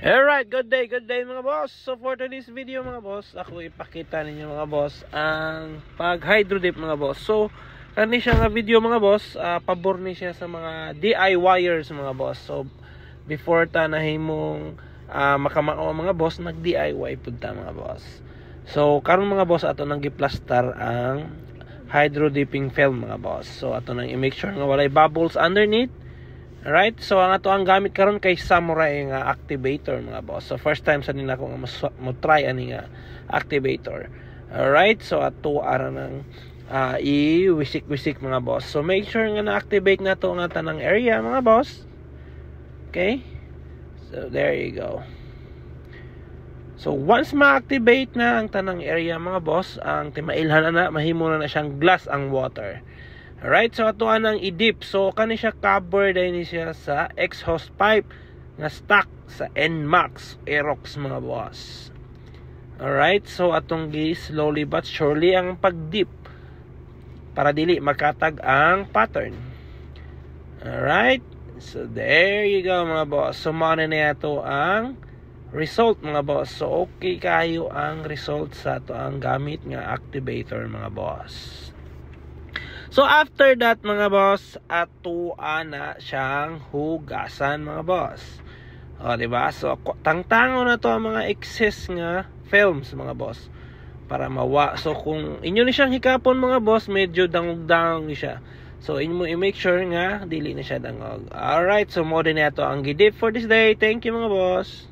Alright, good day mga boss. So for today's video mga boss, ako ipakita ninyo mga boss ang pag-hydro dip mga boss. So kani siya nga video mga boss, pabor ni siya sa mga DIYers mga boss. So before ta nahimong makamao mga boss, nag-DIY pud ta mga boss. So karon mga boss ato nang gi-plaster ang hydro dipping film mga boss. So ato nang i-make sure nga walay bubbles underneath. Alright, so ang ato ang gamit karon kay Samurai nga activator mga boss. So first time sa nila ko nga mo try ani nga activator. Alright, so ato ara nang i-wisik-wisik mga boss. So make sure nga na-activate na to nga tanang area mga boss. Okay? So there you go. So once ma-activate na ang tanang area mga boss, ang timailhan na mahimo na siyang glass ang water. Alright, so ato anang i-dip. So kani siya cover din siya sa exhaust pipe nga stock sa NMAX Aerox mga boss. Alright, so atong slowly but surely ang pag-dip para dili makatag ang pattern. Alright, so there you go mga boss. So mao na ato ang result mga boss. So okay kayo ang result sa ato ang gamit nga activator mga boss. So after that mga boss, ato na siyang hugasan mga boss. O diba? So tangtango na to ang mga excess nga films mga boss para mawa. So kung inyo ni siyang hikapon mga boss, medyo dangog-dangog ni siya. So inyo mo i-make sure nga dili na siya dangog. Alright, so mo din na to ang gidip for this day. Thank you mga boss.